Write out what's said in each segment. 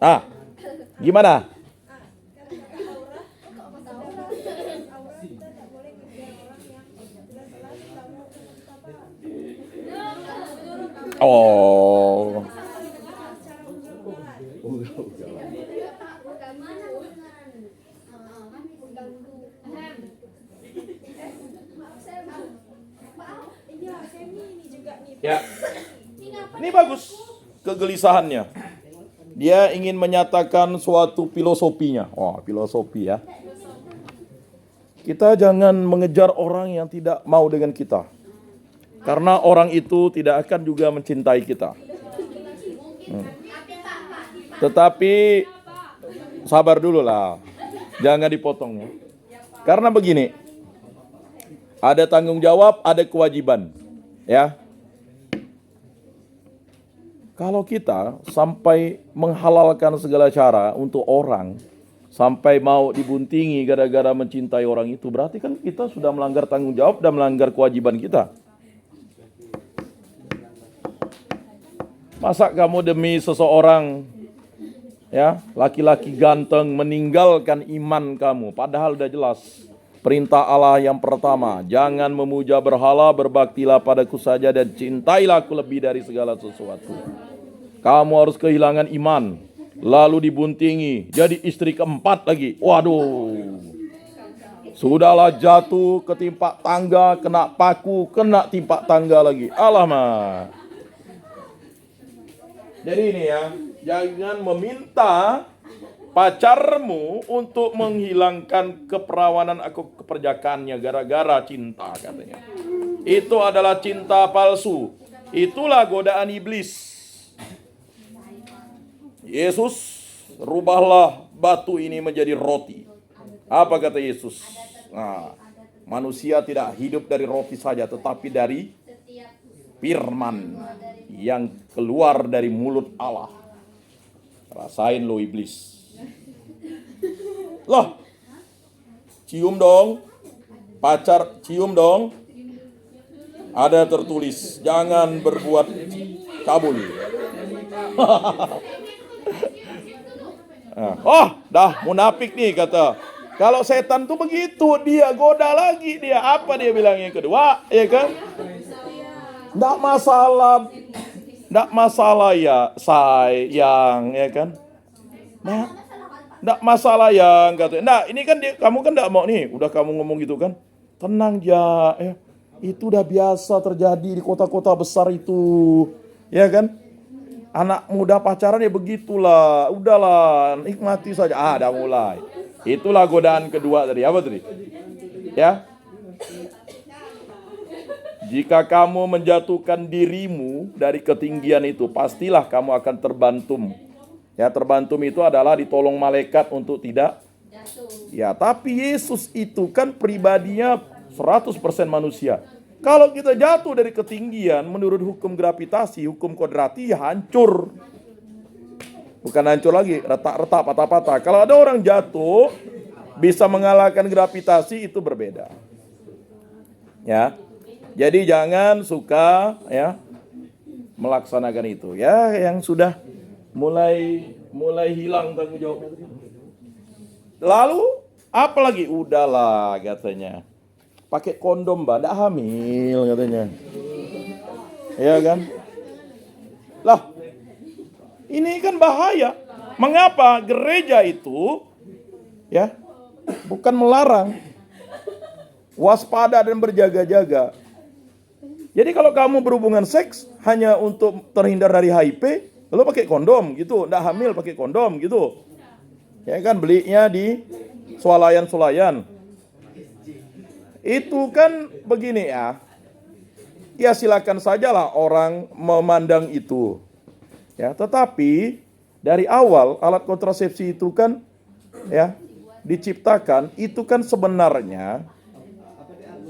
Ah, gimana? Oh, ya. Ini bagus kegelisahannya. Dia ingin menyatakan suatu filosofinya. Oh, filosofi ya. Kita jangan mengejar orang yang tidak mau dengan kita. Karena orang itu tidak akan juga mencintai kita. Tetapi sabar dulu lah. Jangan dipotong ya. Karena begini. Ada tanggung jawab, ada kewajiban. Ya. Kalau kita sampai menghalalkan segala cara untuk orang, sampai mau dibuntingi gara-gara mencintai orang itu, berarti kan kita sudah melanggar tanggung jawab dan melanggar kewajiban kita. Masa kamu demi seseorang, ya, laki-laki ganteng meninggalkan iman kamu, padahal udah jelas perintah Allah yang pertama, jangan memuja berhala, berbaktilah padaku saja dan cintailah aku lebih dari segala sesuatu. Kamu harus kehilangan iman, lalu dibuntingi, jadi istri keempat lagi. Waduh, sudahlah jatuh ketimpa tangga, kena paku, kena timpa tangga lagi. Alamak. Jadi ini ya, jangan meminta pacarmu untuk menghilangkan keperawanan atau keperjakaannya gara-gara cinta katanya. Itu adalah cinta palsu. Itulah godaan iblis. Yesus, rubahlah batu ini menjadi roti. Apa kata Yesus? Nah, manusia tidak hidup dari roti saja, tetapi dari firman yang keluar dari mulut Allah. Rasain lo iblis. Loh, cium dong. Pacar, cium dong. Ada tertulis, jangan berbuat cabul. Oh, dah munafik nih kata. Kalau setan tuh begitu, dia goda lagi dia. Apa dia bilang yang kedua, ya kan? Nggak masalah. Nggak masalah ya, sayang, ya kan? Nah, nggak masalah yang katanya. Nah, ini kan kamu kan nggak mau nih, udah kamu ngomong gitu kan. Tenang ya, itu udah biasa terjadi di kota-kota besar itu, ya kan? Anak muda pacaran ya begitulah, udahlah, nikmati saja. Dah mulai. Itulah godaan kedua tadi, apa tadi? Ya. Jika kamu menjatuhkan dirimu dari ketinggian itu, pastilah kamu akan terbantum. Ya, terbantum itu adalah ditolong malaikat untuk tidak. Ya, tapi Yesus itu kan pribadinya 100% manusia. Kalau kita jatuh dari ketinggian menurut hukum gravitasi, hukum kodrati, ya hancur. Bukan hancur lagi, retak-retak, patah-patah. Kalau ada orang jatuh bisa mengalahkan gravitasi, itu berbeda. Ya. Jadi jangan suka ya melaksanakan itu. Ya, yang sudah mulai hilang tanggung jawabnya. Lalu apa lagi? Udahlah katanya. Pakai kondom, Mbak, enggak hamil katanya. Ya kan? Lah, ini kan bahaya. Mengapa gereja itu ya bukan melarang, waspada dan berjaga-jaga. Jadi kalau kamu berhubungan seks hanya untuk terhindar dari HIV, lalu pakai kondom gitu, enggak hamil pakai kondom gitu. Ya kan, belinya di swalayan-swalayan. Itu kan begini ya. Ya silakan sajalah orang memandang itu. Ya, tetapi dari awal alat kontrasepsi itu kan ya diciptakan, itu kan sebenarnya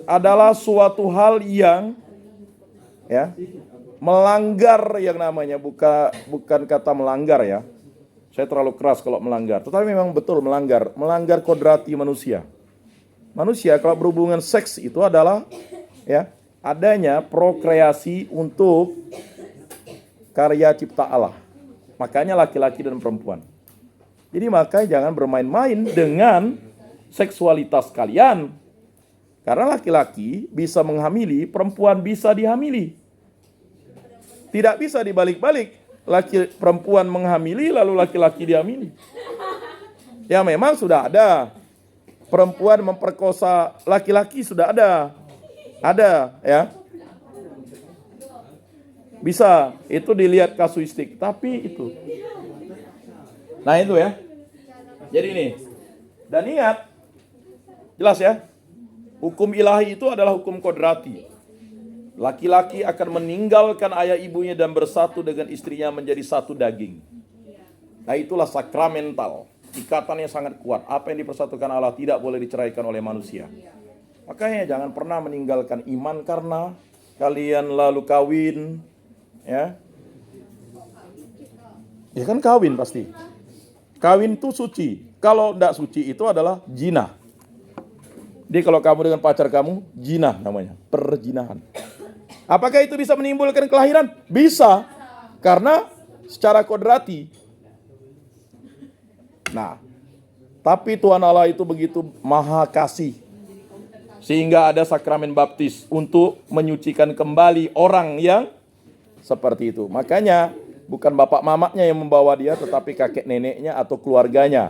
adalah suatu hal yang ya melanggar yang namanya bukan kata melanggar ya. Saya terlalu keras kalau melanggar. Tetapi memang betul melanggar kodrati manusia. Manusia kalau berhubungan seks itu adalah ya adanya prokreasi untuk karya cipta Allah. Makanya laki-laki dan perempuan. Jadi makanya jangan bermain-main dengan seksualitas kalian. Karena laki-laki bisa menghamili, perempuan bisa dihamili. Tidak bisa dibalik-balik. Perempuan menghamili lalu laki-laki dihamili. Ya memang sudah ada. Perempuan memperkosa laki-laki sudah ada. Ada ya. Bisa, itu dilihat kasuistik. Tapi itu. Nah itu ya. Jadi ini. Dan ingat. Jelas ya. Hukum ilahi itu adalah hukum kodrati. Laki-laki akan meninggalkan ayah ibunya dan bersatu dengan istrinya menjadi satu daging. Nah itulah sakramental. Ikatannya sangat kuat. Apa yang dipersatukan Allah tidak boleh diceraikan oleh manusia. Makanya jangan pernah meninggalkan iman karena kalian lalu kawin. Ya kan kawin pasti. Kawin itu suci. Kalau tidak suci itu adalah zina. Jadi kalau kamu dengan pacar kamu, zina namanya. Perzinahan. Apakah itu bisa menimbulkan kelahiran? Bisa. Karena secara kodrati. Nah, tapi Tuhan Allah itu begitu maha kasih. Sehingga ada sakramen baptis untuk menyucikan kembali orang yang seperti itu. Makanya bukan bapak mamaknya yang membawa dia, tetapi kakek neneknya atau keluarganya.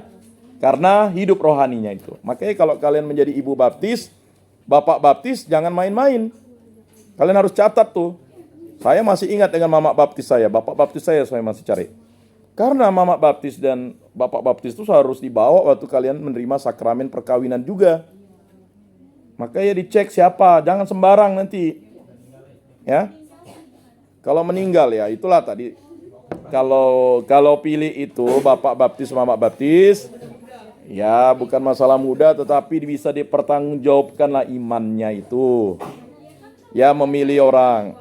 Karena hidup rohaninya itu. Makanya kalau kalian menjadi ibu baptis, bapak baptis, jangan main-main. Kalian harus catat tuh. Saya masih ingat dengan mama baptis saya. Bapak baptis saya masih cari. Karena mama baptis dan bapak baptis itu harus dibawa waktu kalian menerima sakramen perkawinan juga. Makanya dicek siapa. Jangan sembarang nanti. Ya. Kalau meninggal ya itulah tadi. Kalau pilih itu bapak baptis, mama baptis. Ya bukan masalah mudah tetapi bisa dipertanggungjawabkanlah imannya itu. Ya memilih orang.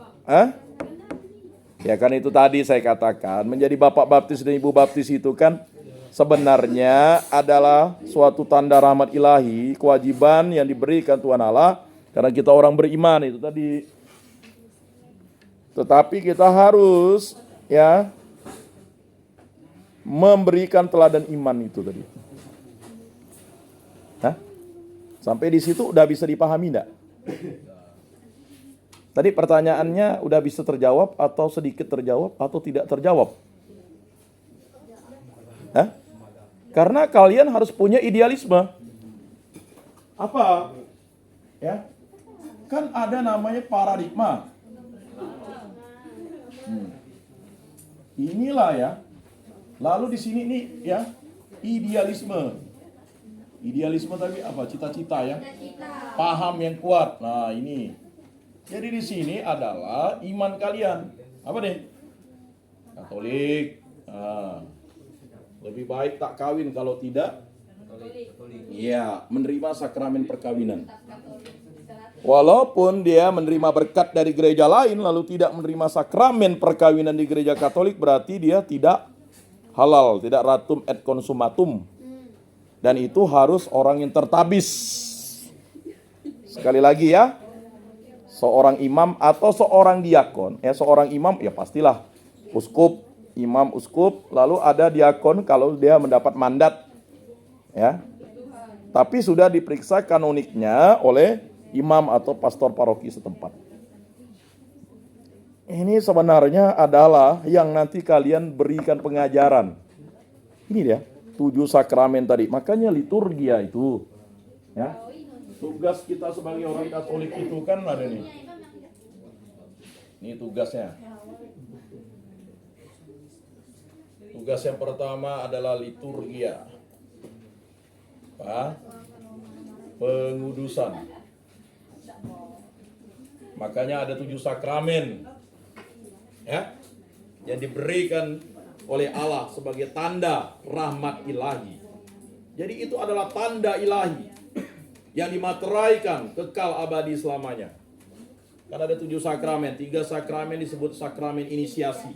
Ya kan itu tadi saya katakan. Menjadi bapak baptis dan ibu baptis itu kan sebenarnya adalah suatu tanda rahmat ilahi. Kewajiban yang diberikan Tuhan Allah. Karena kita orang beriman itu tadi. Tetapi kita harus ya memberikan teladan iman itu tadi. Sampai di situ udah bisa dipahami enggak? Tadi pertanyaannya udah bisa terjawab atau sedikit terjawab atau tidak terjawab? Karena kalian harus punya idealisme. Apa? Ya. Kan ada namanya paradigma. Inilah ya. Lalu di sini nih ya, idealisme. Idealisme tadi apa? Cita-cita ya. Paham yang kuat. Nah, ini. Jadi di sini adalah iman kalian. Apa deh? Katolik. Lebih baik tak kawin kalau tidak. Iya, menerima sakramen perkawinan. Walaupun dia menerima berkat dari gereja lain lalu tidak menerima sakramen perkawinan di gereja Katolik, berarti dia tidak halal, tidak ratum et consumatum. Dan itu harus orang yang tertabis. Sekali lagi ya, seorang imam atau seorang diakon. Seorang imam ya pastilah uskup, imam uskup, lalu ada diakon kalau dia mendapat mandat. Ya. Tapi sudah diperiksa kanoniknya oleh imam atau pastor paroki setempat. Ini sebenarnya adalah yang nanti kalian berikan pengajaran. Ini dia, 7 sakramen tadi. Makanya liturgia itu. Ya. Tugas kita sebagai orang Katolik itu kan ada nih. Ini tugasnya. Tugas yang pertama adalah liturgia. Pengudusan. Makanya ada 7 sakramen ya, yang diberikan oleh Allah sebagai tanda rahmat ilahi. Jadi itu adalah tanda ilahi yang dimateraikan kekal abadi selamanya. Karena ada 7 sakramen, 3 sakramen disebut sakramen inisiasi.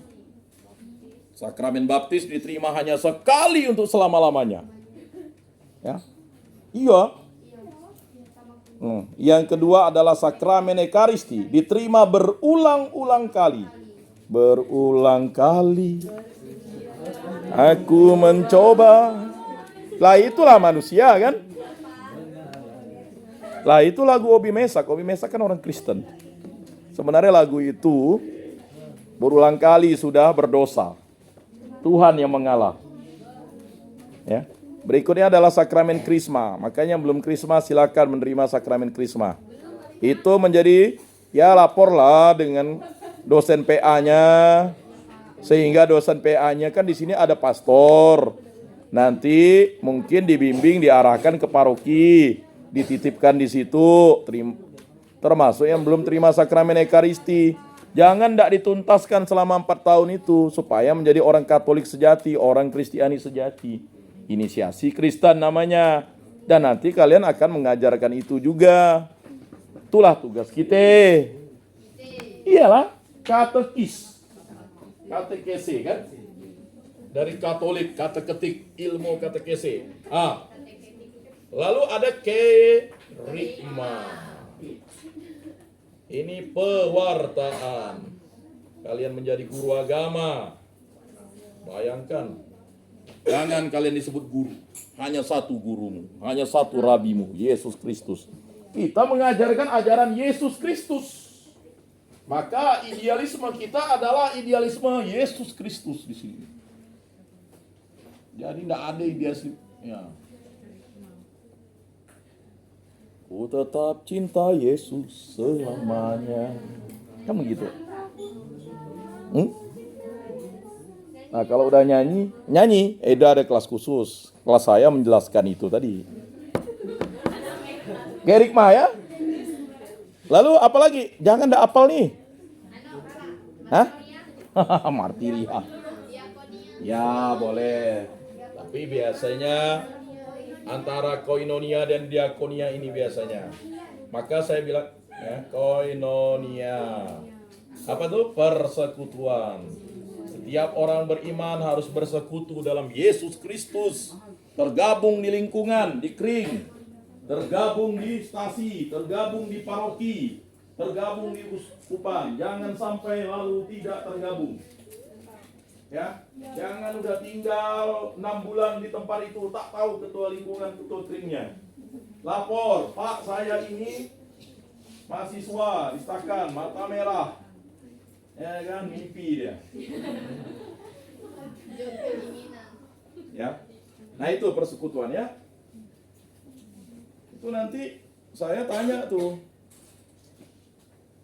Sakramen baptis diterima hanya sekali untuk selama-lamanya. Ya. Iya. Yang kedua adalah sakramen Ekaristi, diterima berulang-ulang kali. Berulang kali aku mencoba Lah itulah manusia kan. Lah itu lagu Obi Mesak. Obi Mesak kan orang Kristen. Sebenarnya lagu itu berulang kali sudah berdosa. Tuhan yang mengalah. Ya. Berikutnya adalah sakramen krisma. Makanya belum krisma silakan menerima sakramen krisma. Itu menjadi ya laporlah dengan dosen PA-nya. Sehingga dosen PA-nya kan di sini ada pastor. Nanti mungkin dibimbing diarahkan ke paroki, dititipkan di situ. Termasuk yang belum terima sakramen Ekaristi. Jangan tidak dituntaskan selama 4 tahun itu supaya menjadi orang Katolik sejati, orang Kristiani sejati. Inisiasi Kristen namanya. Dan nanti kalian akan mengajarkan itu juga. Itulah tugas kita. Iyalah, katekis. Katekese kan? Dari Katolik, kata ketik ilmu katekese. Lalu ada kerigma. Ini pewartaan. Kalian menjadi guru agama. Bayangkan. Jangan kalian disebut guru. Hanya satu gurumu. Hanya satu rabimu. Yesus Kristus. Kita mengajarkan ajaran Yesus Kristus. Maka idealisme kita adalah idealisme Yesus Kristus di sini. Jadi tidak ada idealisme. Ya. Ku tetap cinta Yesus selamanya. Kan begitu. Nah kalau udah nyanyi, ada kelas khusus. Kelas saya menjelaskan itu tadi. Gerikma ya. Lalu apa lagi? Jangan ndak apal nih. Hah? Martiria. Ya boleh. Tapi biasanya antara koinonia dan diakonia ini biasanya. Maka saya bilang ya, koinonia. Apa tuh? Persekutuan. Setiap orang beriman harus bersekutu dalam Yesus Kristus. Tergabung di lingkungan, di kring. Tergabung di stasi, tergabung di paroki, tergabung di uskupan. Jangan sampai lalu tidak tergabung. Ya, jangan udah tinggal 6 bulan di tempat itu tak tahu ketua lingkungan, ketua kringnya. Lapor, Pak saya ini mahasiswa distakan, mata merah. Ya kan, mimpi dia. Ya, nah itu persekutuan ya. Itu nanti saya tanya tuh.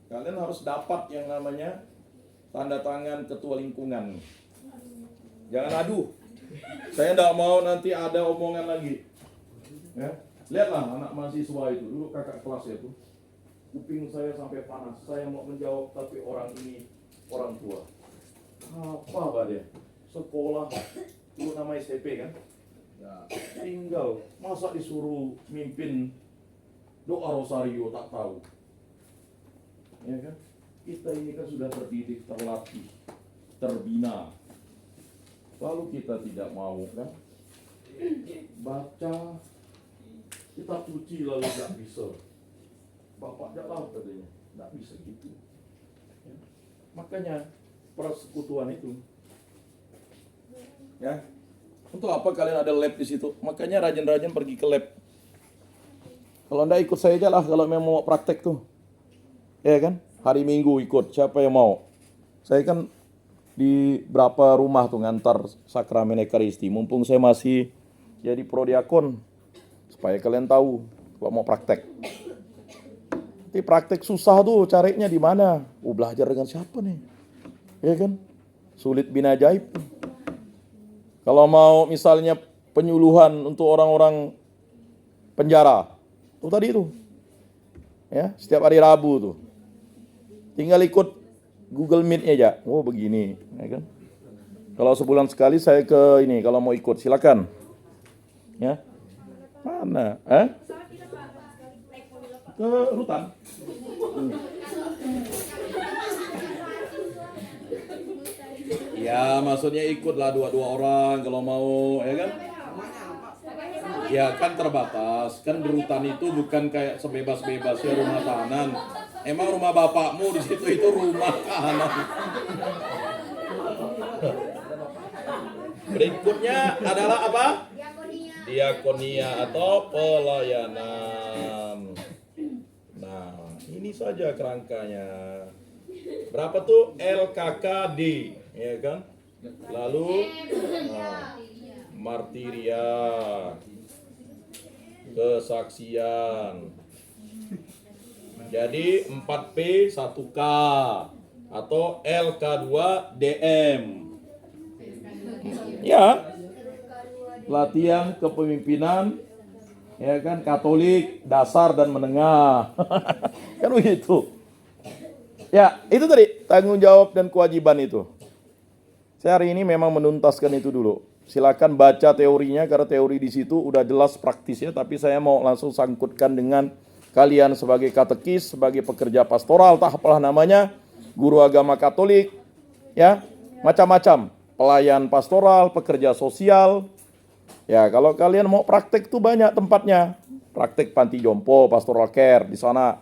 Kalian harus dapat yang namanya tanda tangan ketua lingkungan. Jangan aduh. Saya tidak mau nanti ada omongan lagi. Ya. Lihatlah anak mahasiswa itu. Dulu kakak kelas itu. Kuping saya sampai panas. Saya mau menjawab tapi orang ini orang tua. Apa dia? Sekolah. Dulu nama SMP kan? Ya, tinggal. Masa disuruh mimpin doa rosario tak tahu. Ya kan? Kita ini kan sudah terdidik, terlatih, terbina. Lalu kita tidak mau kan? Baca kitab suci lalu tidak bisa. Bapak jawab katanya, tidak bisa gitu. Ya. Makanya persekutuan itu. Ya. Untuk apa kalian ada lab di situ? Makanya rajin-rajin pergi ke lab. Kalau anda ikut saya aja lah kalau memang mau praktek tuh. Ya kan? Hari Minggu ikut, siapa yang mau? Saya kan di berapa rumah tuh ngantar sakramen Ekaristi. Mumpung saya masih jadi prodiakon. Supaya kalian tahu kalau mau praktek. Tapi praktek susah tuh, carinya di mana? Belajar dengan siapa nih? Ya kan? Sulit bin ajaib. Kalau mau misalnya penyuluhan untuk orang-orang penjara. Tuh tadi tuh. Ya, setiap hari Rabu tuh. Tinggal ikut Google Meet aja. Oh begini, ya kan? Kalau sebulan sekali saya ke ini, kalau mau ikut silakan. Ya. Mana? Ke Rutan. Ya, maksudnya ikutlah dua orang kalau mau, ya kan? Ya kan terbatas. Kan di Rutan itu bukan kayak sebebas-bebasnya rumah tahanan. Emang rumah bapakmu di situ itu rumah tahanan. Berikutnya adalah apa? diakonia atau pelayanan. Nah, ini saja kerangkanya. Berapa tuh LKKD, ya kan? Lalu martiria, kesaksian. Jadi 4P 1K atau LK2 DM. Ya, latihan kepemimpinan, ya kan, Katolik dasar dan menengah. Kan begitu. Ya, itu tadi tanggung jawab dan kewajiban itu. Saya hari ini memang menuntaskan itu dulu. Silakan baca teorinya karena teori di situ udah jelas praktisnya, tapi saya mau langsung sangkutkan dengan kalian sebagai katekis, sebagai pekerja pastoral, tak apalah namanya, guru agama Katolik, ya, macam-macam. Pelayan pastoral, pekerja sosial. Ya, kalau kalian mau praktek tuh banyak tempatnya. Praktek panti jompo, pastoral care di sana,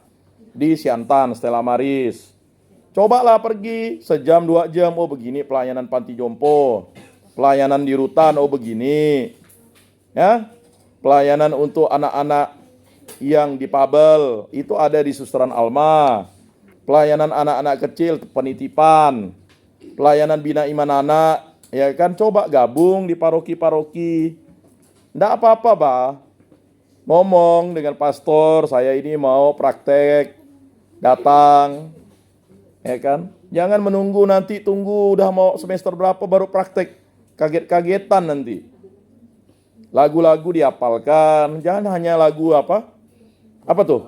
di Siantan, Stella Maris. Cobalah pergi sejam 2 jam, oh begini pelayanan panti jompo. Pelayanan di rutan, oh begini. Ya. Pelayanan untuk anak-anak yang difabel, itu ada di Susteran Alma. Pelayanan anak-anak kecil, penitipan. Pelayanan bina iman anak, ya kan, coba gabung di paroki-paroki. Nggak apa-apa, Pak. Ngomong dengan pastor, saya ini mau praktek, datang. Ya kan? Jangan menunggu nanti, tunggu udah mau semester berapa baru praktek. Kaget-kagetan nanti. Lagu-lagu dihafalkan, jangan hanya lagu apa? Apa tuh?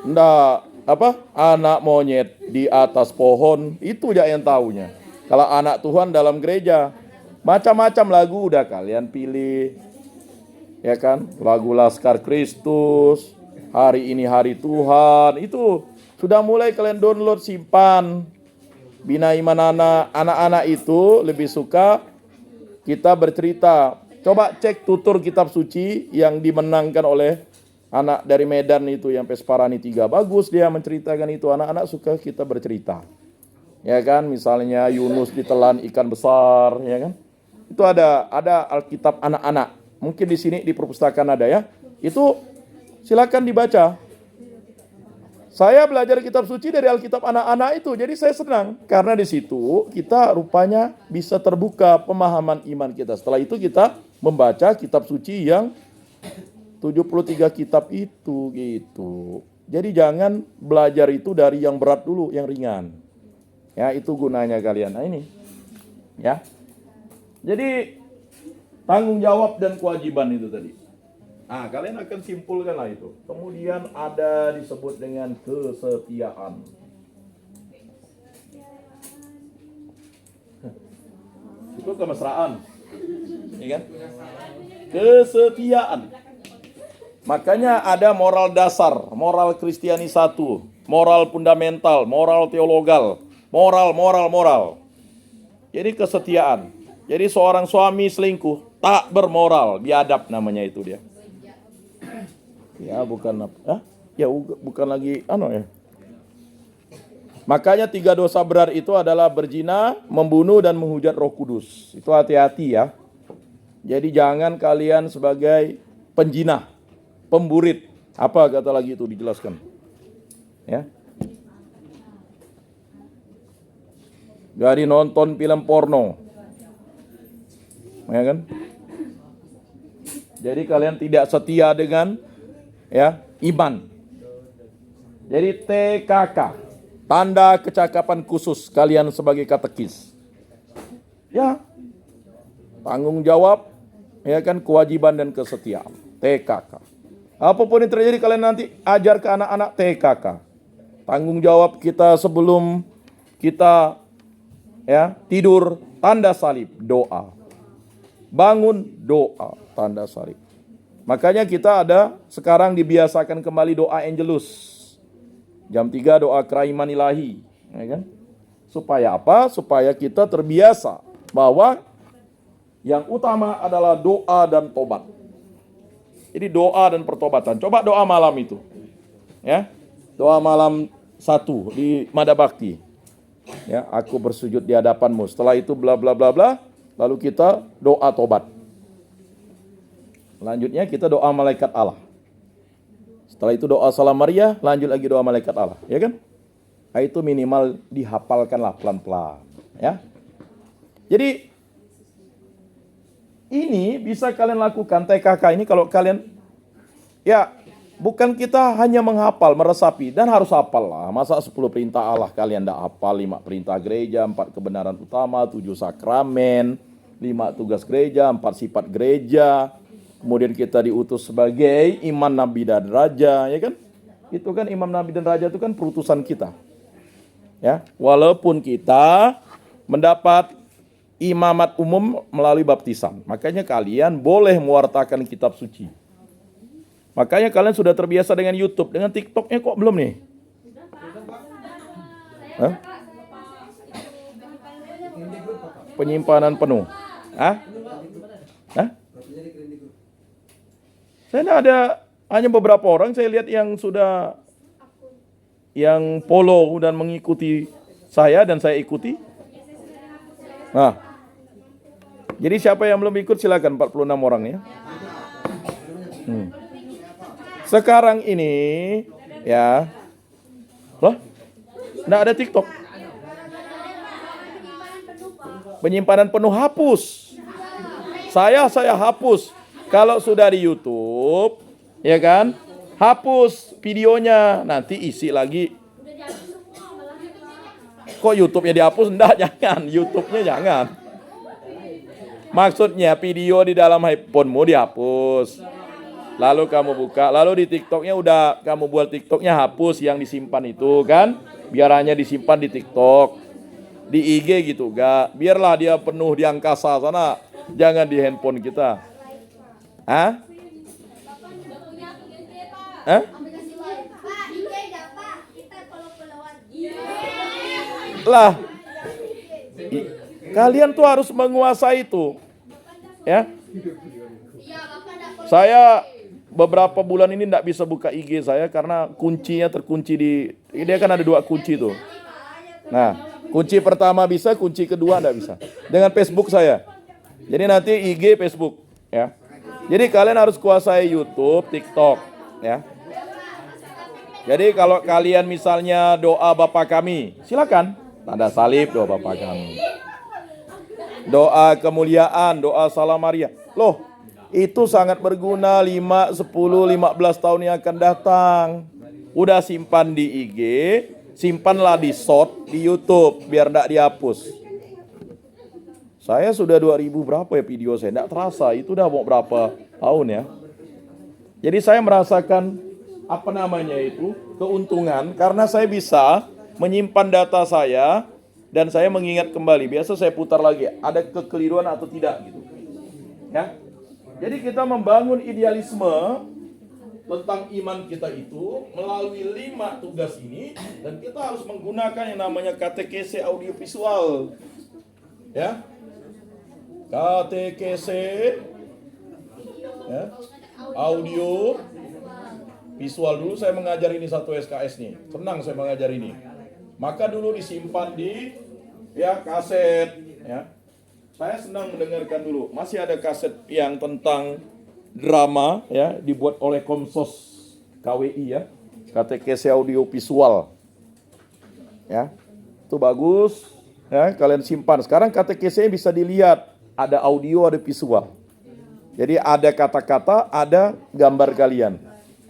Nggak, apa? Anak monyet di atas pohon, itu aja yang taunya. Kalau anak Tuhan dalam gereja, macam-macam lagu udah kalian pilih. Ya kan? Lagu Laskar Kristus, Hari Ini Hari Tuhan, itu sudah mulai kalian download, simpan. Bina iman anak-anak itu lebih suka kita bercerita. Coba cek tutur kitab suci yang dimenangkan oleh anak dari Medan itu yang Pesparani 3. Bagus dia menceritakan itu. Anak-anak suka kita bercerita. Ya kan, misalnya Yunus ditelan ikan besar, ya kan? Itu ada Alkitab anak-anak. Mungkin di sini di perpustakaan ada ya. Itu silakan dibaca. Saya belajar kitab suci dari Alkitab anak-anak itu. Jadi saya senang karena di situ kita rupanya bisa terbuka pemahaman iman kita. Setelah itu kita membaca kitab suci yang 73 kitab itu gitu. Jadi jangan belajar itu dari yang berat dulu, yang ringan. Ya, itu gunanya kalian. Nah, ini. Ya. Jadi tanggung jawab dan kewajiban itu tadi. Nah, kalian akan simpulkanlah itu. Kemudian ada disebut dengan kesetiaan. Itu kemesraan. Ya kan? Kesetiaan. Makanya ada moral dasar, moral Kristiani 1, moral fundamental, moral teologal, moral. Jadi kesetiaan. Jadi seorang suami selingkuh, tak bermoral, biadab namanya itu dia. Ya bukan apa? Ya bukan lagi ya. Makanya 3 dosa berat itu adalah berzina, membunuh dan menghujat Roh Kudus. Itu hati-hati ya. Jadi jangan kalian sebagai penjinah, pemburit. Apa kata lagi itu dijelaskan? Ya. Dari nonton film porno. Ya kan? Jadi kalian tidak setia dengan ya, iman. Jadi TKK, tanda kecakapan khusus kalian sebagai katekis. Ya. Tanggung jawab, ya kan, kewajiban dan kesetiaan. TKK. Apapun yang terjadi kalian nanti ajar ke anak-anak TKK. Tanggung jawab kita sebelum kita ya tidur, tanda salib, doa. Bangun, doa, tanda salib. Makanya kita ada sekarang dibiasakan kembali doa Angelus. Jam 3 doa keraiman ilahi, ya kan? Supaya apa? Supaya kita terbiasa bahwa yang utama adalah doa dan tobat. Jadi doa dan pertobatan. Coba doa malam itu. Ya. Doa malam 1 di Mada Bakti. Ya, aku bersujud di hadapanmu. Setelah itu bla bla bla bla, lalu kita doa tobat. Selanjutnya kita doa malaikat Allah. Setelah itu doa salam Maria, lanjut lagi doa malaikat Allah, ya kan? Nah, itu minimal dihafalkanlah pelan-pelan, ya. Jadi ini bisa kalian lakukan TKK ini kalau kalian, ya, bukan kita hanya menghafal, meresapi, dan harus hafal lah. Masa 10 perintah Allah kalian tidak hafal, 5 perintah gereja, 4 kebenaran utama, 7 sakramen, 5 tugas gereja, 4 sifat gereja. Kemudian kita diutus sebagai imam, nabi, dan raja, ya kan? Itu kan imam, nabi, dan raja itu kan perutusan kita. Ya, walaupun kita mendapat imamat umum melalui baptisan. Makanya kalian boleh mewartakan kitab suci. Makanya kalian sudah terbiasa dengan YouTube, dengan TikToknya kok belum nih? Hah? Penyimpanan penuh. Hah? Hah? Saya tidak ada, hanya beberapa orang saya lihat yang sudah, yang follow dan mengikuti saya dan saya ikuti. Nah, jadi siapa yang belum ikut silakan, 46 orang ya. Sekarang ini, ya, loh, nggak ada TikTok. Penyimpanan penuh hapus. Saya hapus. Kalau sudah di YouTube, ya kan, hapus videonya, nanti isi lagi. Kok YouTube-nya dihapus? Enggak, jangan. YouTube-nya jangan. Maksudnya video di dalam handphonemu dihapus. Lalu kamu buka, lalu di TikToknya udah kamu buat TikToknya hapus yang disimpan itu kan. Biar hanya disimpan di TikTok. Di IG gitu enggak. Biarlah dia penuh di angkasa sana. Jangan di handphone kita. Hah? Hah? Lah, kalian tuh harus menguasai itu, ya. Saya beberapa bulan ini tidak bisa buka IG saya karena kuncinya terkunci dia kan ada 2 kunci tuh. Nah, kunci pertama bisa, kunci kedua tidak bisa. Dengan Facebook saya. Jadi nanti IG, Facebook, ya. Jadi kalian harus kuasai YouTube, TikTok, ya. Jadi kalau kalian misalnya doa Bapa kami, silakan. Tanda salib doa Bapa kami. Doa kemuliaan, doa salam Maria. Loh, itu sangat berguna 5, 10, 15 tahun yang akan datang. Udah simpan di IG, simpanlah di short di YouTube biar enggak dihapus. Saya sudah 2000 berapa ya video saya, enggak terasa, itu udah mau berapa tahun ya. Jadi saya merasakan keuntungan karena saya bisa menyimpan data saya dan saya mengingat kembali. Biasa saya putar lagi, ada kekeliruan atau tidak gitu. Ya. Jadi kita membangun idealisme tentang iman kita itu melalui 5 tugas ini dan kita harus menggunakan yang namanya katekese audiovisual. Ya. Katekese ya, audio visual. Dulu saya mengajar ini 1 SKS nih. Senang saya mengajar ini. Maka dulu disimpan di kaset ya. Saya senang mendengarkan dulu. Masih ada kaset yang tentang drama ya, dibuat oleh Komsos KWI ya. Katekese audio visual. Ya. Itu bagus ya, kalian simpan. Sekarang katekese bisa dilihat, ada audio, ada visual. Jadi ada kata-kata, ada gambar kalian.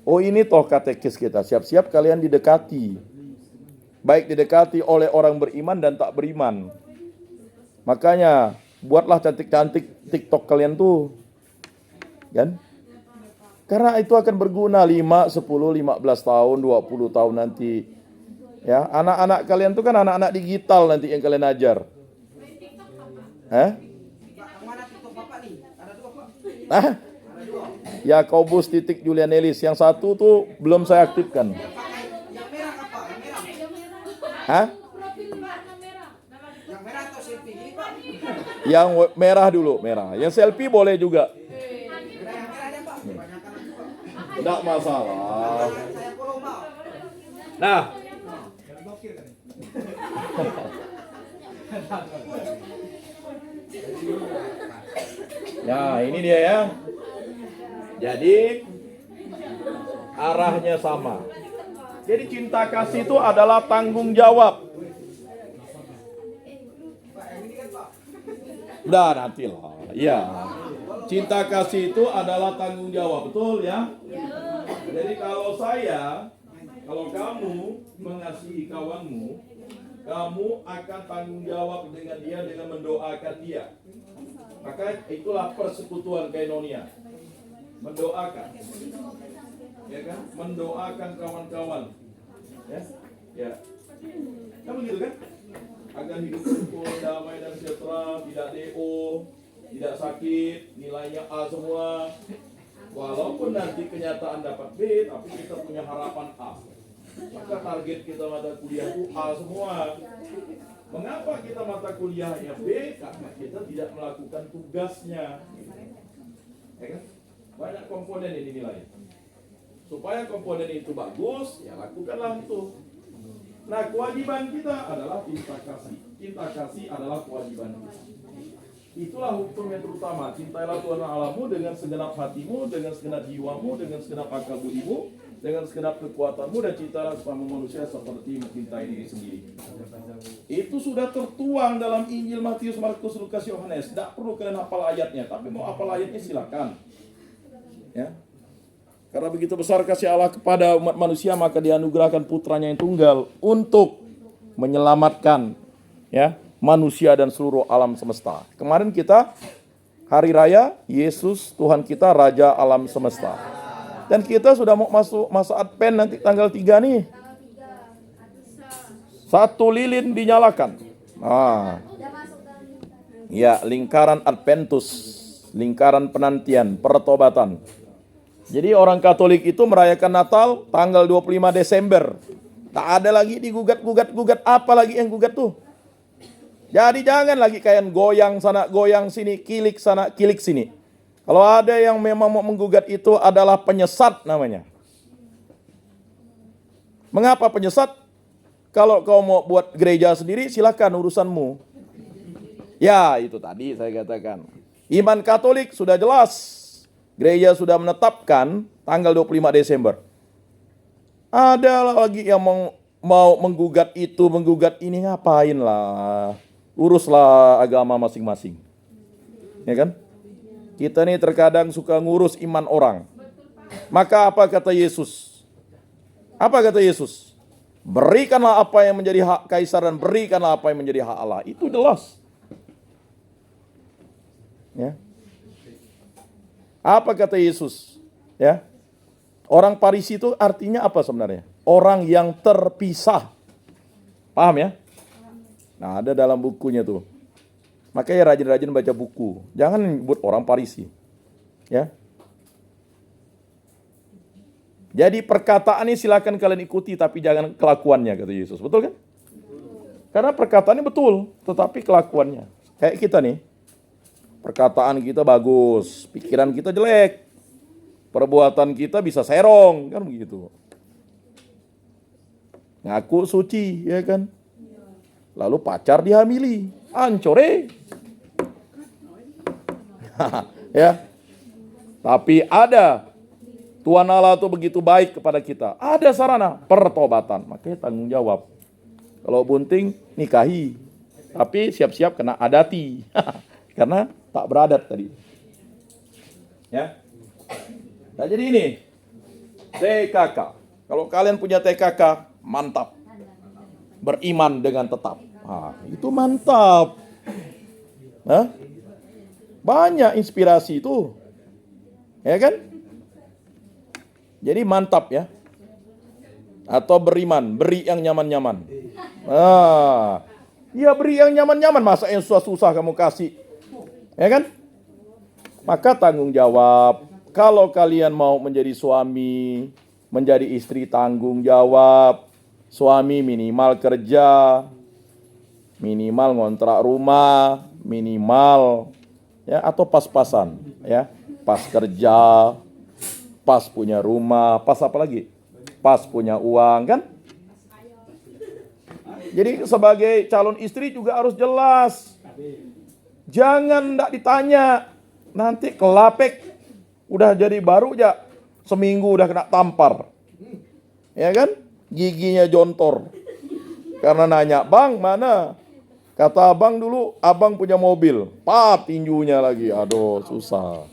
Oh ini toh katekes kita, siap-siap kalian didekati. Baik didekati oleh orang beriman dan tak beriman. Makanya buatlah cantik-cantik TikTok kalian tuh. Kan? Karena itu akan berguna 5, 10, 15 tahun, 20 tahun nanti. Ya, anak-anak kalian tuh kan anak-anak digital nanti yang kalian ajar. Yakobus titik Julianelis. Yang satu tuh belum saya aktifkan. Yang merah dulu, merah. Yang selfie boleh juga. Tidak masalah. Nah. Ya, ini dia ya. Jadi arahnya sama. Jadi cinta kasih itu adalah tanggung jawab. Udah nantilah. Iya. Cinta kasih itu adalah tanggung jawab, betul ya? Jadi kalau kamu mengasihi kawanmu, kamu akan tanggung jawab dengan dia dengan mendoakan dia. Maka itulah persekutuan koinonia. Mendoakan. Ya kan? Mendoakan kawan-kawan. Ya. Ya. Kan begitu kan? Agar hidup rukun, damai dan sejahtera, tidak DO, tidak sakit, nilainya A semua. Walaupun nanti kenyataan dapat B, tapi kita punya harapan A. Maka target kita mata kuliah itu A semua. Mengapa kita mata kuliahnya B? Karena kita tidak melakukan tugasnya. Ya kan? Banyak komponen ini nilai. Supaya komponen itu bagus, ya lakukanlah itu. Nah, kewajiban kita adalah cinta kasih. Cinta kasih adalah kewajiban kita. Itulah hukum yang terutama. Cintailah Tuhan Allahmu dengan segenap hatimu, dengan segenap jiwamu, dengan segenap akal budimu, dengan segenap kekuatanmu, dan cintailah sesama manusia seperti mencintai diri sendiri. Itu sudah tertuang dalam Injil Matius, Markus, Lukas, Yohanes. Tidak perlu kalian hafal ayatnya, tapi mau hafal ayatnya silakan. Ya. Karena begitu besar kasih Allah kepada umat manusia, maka dianugerahkan putranya yang tunggal untuk menyelamatkan ya manusia dan seluruh alam semesta. Kemarin kita hari raya Yesus Tuhan kita Raja alam semesta. Dan kita sudah mau masuk masa Advent nanti tanggal 3 nih. Satu lilin dinyalakan. Ya, lingkaran Adventus, lingkaran penantian, pertobatan. Jadi orang Katolik itu merayakan Natal tanggal 25 Desember. Tak ada lagi digugat-gugat apa lagi yang gugat tuh. Jadi jangan lagi kayak goyang sana, goyang sini, kilik sana, kilik sini. Kalau ada yang memang mau menggugat itu adalah penyesat namanya. Mengapa penyesat? Kalau kau mau buat gereja sendiri silakan urusanmu. Ya itu tadi saya katakan. Iman Katolik sudah jelas. Gereja sudah menetapkan tanggal 25 Desember. Ada lagi yang mau menggugat itu, menggugat ini, ngapain lah. Uruslah agama masing-masing. Ya kan? Kita nih terkadang suka ngurus iman orang. Maka apa kata Yesus? Apa kata Yesus? Berikanlah apa yang menjadi hak kaisar dan berikanlah apa yang menjadi hak Allah. Itu jelas. Ya. Apa kata Yesus? Ya. Orang Farisi itu artinya apa sebenarnya? Orang yang terpisah. Paham ya? Nah, ada dalam bukunya tuh. Makanya rajin-rajin baca buku. Jangan buat orang Farisi. Ya. Jadi perkataan ini silakan kalian ikuti tapi jangan kelakuannya kata Yesus. Betul kan? Karena perkataannya betul, tetapi kelakuannya. Kayak kita nih. Perkataan kita bagus, pikiran kita jelek, perbuatan kita bisa serong, kan begitu. Ngaku suci, ya kan? Lalu pacar dihamili, ancore. Ya. Tapi ada Tuhan Allah itu begitu baik kepada kita. Ada sarana pertobatan, makanya tanggung jawab. Kalau bunting nikahi, tapi siap-siap kena adati. Karena tak beradat tadi. Ya. Nah jadi ini TKK. Kalau kalian punya TKK, mantap. Beriman dengan tetap. Nah, itu mantap. Nah, banyak inspirasi itu. Ya kan? Jadi mantap ya. Atau beriman, beri yang nyaman-nyaman. Ya beri yang nyaman-nyaman, masa yang susah-susah kamu kasih. Ya kan? Maka tanggung jawab. Kalau kalian mau menjadi suami, menjadi istri tanggung jawab. Suami minimal kerja, minimal ngontrak rumah, minimal ya atau pas-pasan ya. Pas kerja, pas punya rumah, pas apa lagi? Pas punya uang kan? Jadi sebagai calon istri juga harus jelas. Jangan enggak ditanya, nanti kelapek. Udah jadi baru ya, seminggu udah kena tampar. Ya kan? Giginya jontor. Karena nanya, "Bang, mana?" Kata abang dulu, abang punya mobil. Tinjunya lagi. Aduh, susah.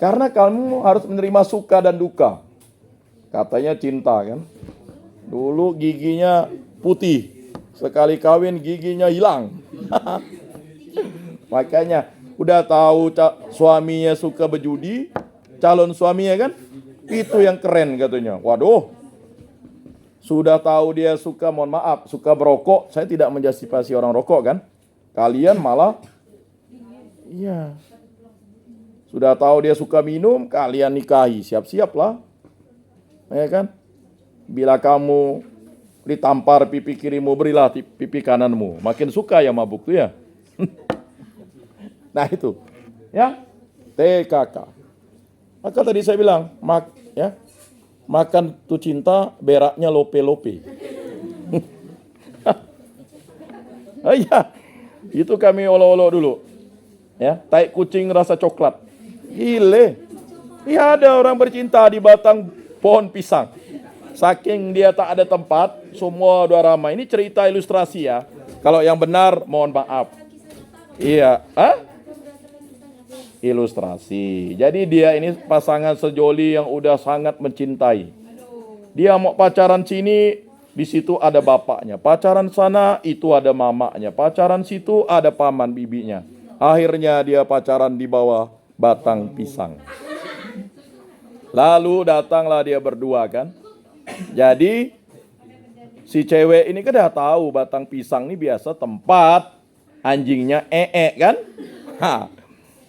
Karena kamu harus menerima suka dan duka. Katanya cinta kan. Dulu giginya putih. Sekali kawin giginya hilang. Makanya udah tahu suaminya suka berjudi, calon suaminya kan, itu yang keren katanya. Waduh, sudah tahu dia suka, mohon maaf, suka berokok. Saya tidak menjustifikasi orang rokok kan. Kalian malah, iya. Sudah tahu dia suka minum, kalian nikahi, siap-siaplah. Ya kan? Bila kamu ditampar pipi kirimu, berilah pipi kananmu. Makin suka ya mabuk tuh ya. Nah itu, ya, TKK. Maka tadi saya bilang, makan tuh cinta, beraknya lope-lope. Oh iya, itu kami olo-olo dulu. Ya, tai kucing rasa coklat. Gile. Iya, ada orang bercinta di batang pohon pisang. Saking dia tak ada tempat, semua udah ramai. Ini cerita ilustrasi ya. Kalau yang benar, mohon maaf. Iya, ilustrasi. Jadi dia ini pasangan sejoli yang udah sangat mencintai. Dia mau pacaran sini, di situ ada bapaknya. Pacaran sana, itu ada mamanya. Pacaran situ, ada paman bibinya. Akhirnya dia pacaran di bawah batang pisang. Lalu datanglah dia berdua kan. Jadi si cewek ini kan udah tahu batang pisang ini biasa tempat anjingnya kan.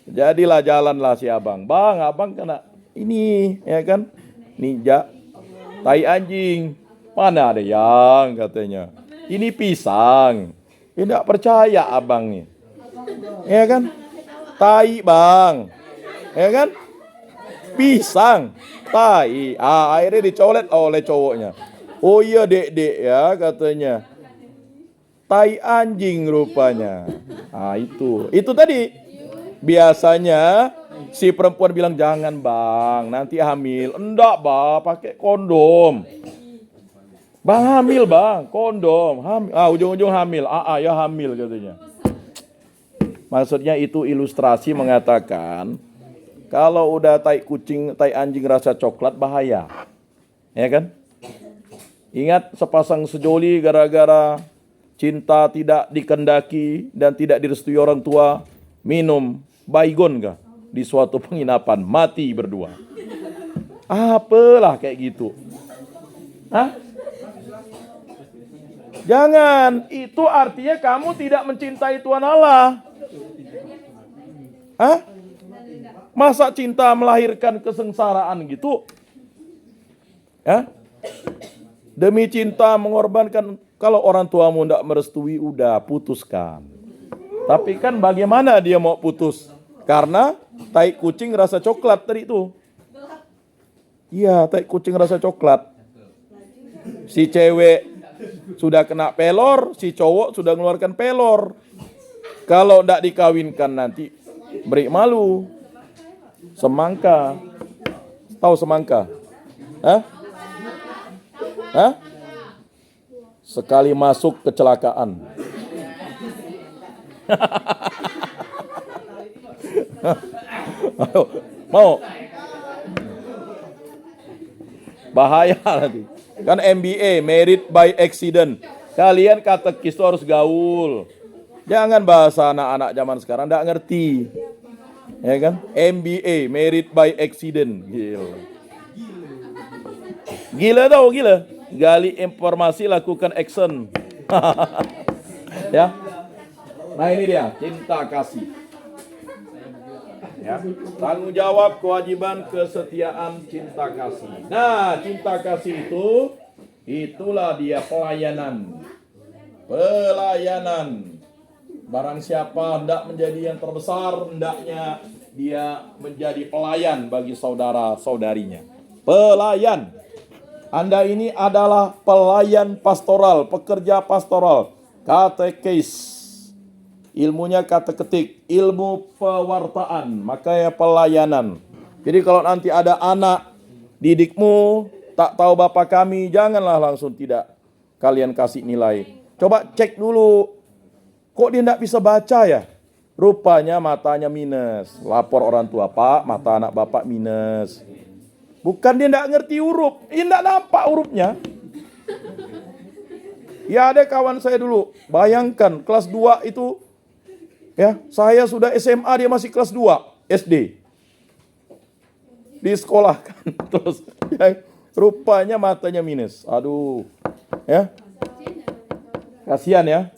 Jadilah jalanlah si abang. Bang, abang kena ini ya kan. Ninja tai anjing. Mana ada yang katanya. Ini pisang. Tidak percaya abang nih. Ya kan? Tai bang. Ya kan? Pisang. Tai. Akhirnya dicolet oleh cowoknya. Oh iya dek ya katanya. Tai anjing rupanya. Itu tadi. Biasanya si perempuan bilang, "Jangan bang, nanti hamil." "Enggak bang, pakai kondom." "Bang hamil bang, kondom." "Hamil." Ujung-ujung hamil. Ya hamil katanya. Maksudnya itu ilustrasi mengatakan, kalau udah tai kucing, tai anjing rasa coklat bahaya. Ya kan? Ingat sepasang sejoli gara-gara cinta tidak dikendaki dan tidak direstui orang tua, minum baygon kah di suatu penginapan, mati berdua. Apalah kayak gitu. Jangan, itu artinya kamu tidak mencintai Tuhan Allah. Masa cinta melahirkan kesengsaraan gitu? Demi cinta mengorbankan. Kalau orang tuamu tidak merestui, udah putuskan. Tapi kan bagaimana dia mau putus? Karena tai kucing rasa coklat tadi itu. Iya, tai kucing rasa coklat. Si cewek sudah kena pelor, si cowok sudah mengeluarkan pelor. Kalau tidak dikawinkan nanti beri malu. Semangka. Tahu semangka? Sekali masuk kecelakaan. Mau? Bahaya nanti. Kan MBA, Married by Accident. Kalian katekis itu harus gaul. Jangan bahasa anak-anak zaman sekarang, enggak ngerti. Ya kan? MBA, Married by Accident. Gila tau, gila. Gali informasi, lakukan action. Ya. Nah ini dia, cinta kasih. Ya. Tanggung jawab, kewajiban, kesetiaan, cinta kasih. Nah, cinta kasih itulah dia pelayanan. Pelayanan. Barang siapa hendak menjadi yang terbesar, hendaknya dia menjadi pelayan bagi saudara-saudarinya. Pelayan. Anda ini adalah pelayan pastoral, pekerja pastoral, katekis. Ilmunya kata ketik, ilmu pewartaan, makanya pelayanan. Jadi kalau nanti ada anak didikmu tak tahu Bapa kami, janganlah langsung tidak kalian kasih nilai. Coba cek dulu, kok dia tidak bisa baca ya? Rupanya matanya minus. Lapor orang tua, Pak, mata anak Bapak minus. Bukan dia tidak ngerti huruf, dia tidak nampak hurufnya. Ya ada kawan saya dulu, bayangkan kelas 2 itu, ya saya sudah SMA, dia masih kelas 2 SD. Di sekolah kan, terus ya, rupanya matanya minus. Aduh, ya, kasihan ya.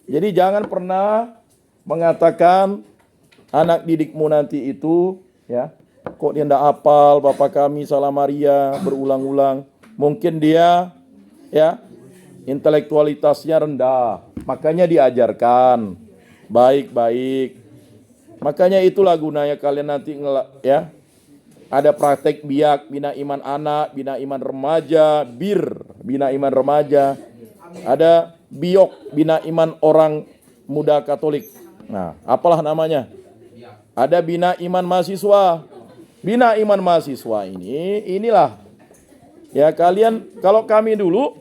Jadi jangan pernah mengatakan anak didikmu nanti itu, ya, kok dia tidak hafal Bapa kami Salam Maria berulang-ulang. Mungkin dia, ya, intelektualitasnya rendah, makanya diajarkan baik-baik. Makanya itulah gunanya kalian nanti ya. Ada praktek biak, bina iman anak, bina iman remaja, bina iman remaja. Ada biok, bina iman orang muda Katolik. Nah, apalah namanya? Ada bina iman mahasiswa. Bina iman mahasiswa inilah. Ya kalian, kalau kami dulu,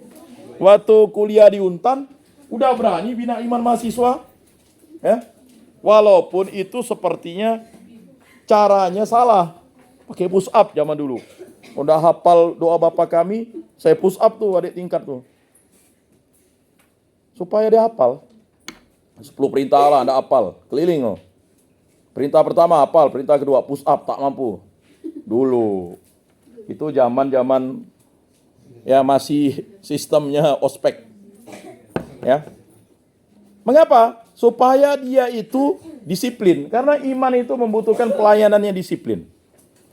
waktu kuliah di Untan, udah berani bina iman mahasiswa. Ya, walaupun itu sepertinya caranya salah. Pakai push up zaman dulu. Udah hafal doa Bapa kami, saya push up tuh adik tingkat tuh. Supaya dia hafal. 10 perintah Allah Anda hafal, keliling loh. Perintah pertama hafal, perintah kedua push up tak mampu. Dulu. Itu zaman-zaman ya masih sistemnya ospek. Ya. Mengapa? Supaya dia itu disiplin. Karena iman itu membutuhkan pelayanan yang disiplin.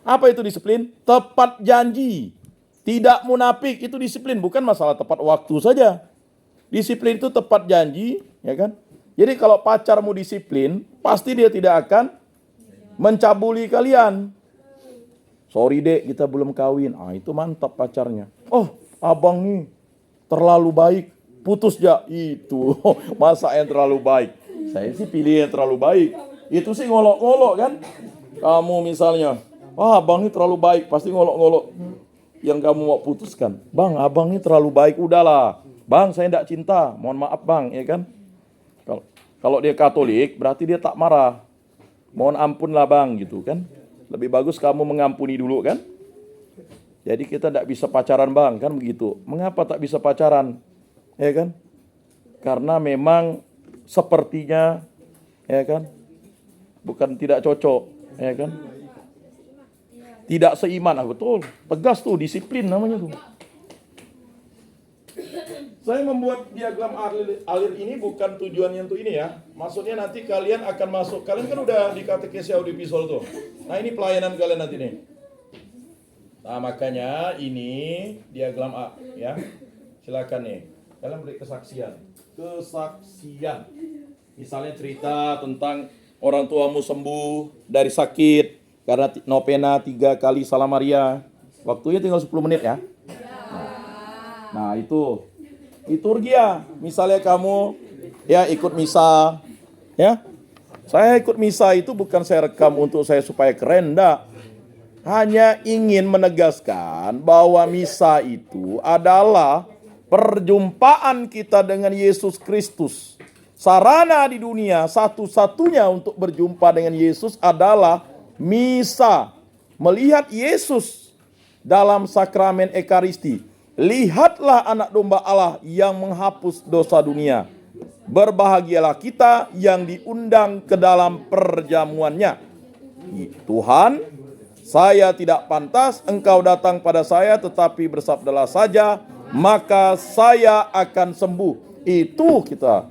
Apa itu disiplin? Tepat janji. Tidak munafik, itu disiplin. Bukan masalah tepat waktu saja. Disiplin itu tepat janji, ya kan? Jadi kalau pacarmu disiplin, pasti dia tidak akan mencabuli kalian. Sorry dek, kita belum kawin. Itu mantap pacarnya. Oh, abang nih terlalu baik. Putus ya. Itu, masa yang terlalu baik? Saya sih pilih yang terlalu baik. Itu sih ngolok-ngolok kan? Kamu misalnya, abang ini terlalu baik, pasti ngolok-ngolok yang kamu mau putuskan. Bang, abang ini terlalu baik, udahlah. Bang, saya tidak cinta, mohon maaf bang, ya kan? Kalau dia Katolik, berarti dia tak marah. Mohon ampunlah bang, gitu kan? Lebih bagus kamu mengampuni dulu kan? Jadi kita tidak bisa pacaran bang, kan begitu. Mengapa tak bisa pacaran? Ya kan? Karena memang sepertinya, ya kan? Bukan tidak cocok, ya kan? Tidak seiman, betul. Tegas tuh, disiplin namanya tuh. Saya membuat diagram alir ini bukan tujuannya untuk ini ya. Maksudnya nanti kalian akan masuk. Kalian kan udah di katekesi audiovisual tuh. Nah ini pelayanan kalian nanti nih. Nah makanya ini diagram A ya. Silakan nih. Kalian beri kesaksian. Kesaksian. Misalnya cerita tentang orang tuamu sembuh dari sakit. Karena novena 3 kali Salam Maria. Waktunya tinggal 10 menit ya. Nah itu liturgia. Misalnya kamu ya ikut misa. Ya. Saya ikut misa itu bukan saya rekam untuk saya supaya keren. Enggak. Hanya ingin menegaskan bahwa misa itu adalah perjumpaan kita dengan Yesus Kristus. Sarana di dunia satu-satunya untuk berjumpa dengan Yesus adalah misa, melihat Yesus dalam sakramen Ekaristi. Lihatlah anak domba Allah yang menghapus dosa dunia. Berbahagialah kita yang diundang ke dalam perjamuannya. Tuhan, saya tidak pantas engkau datang pada saya, tetapi bersabdalah saja, maka saya akan sembuh. Itu kita.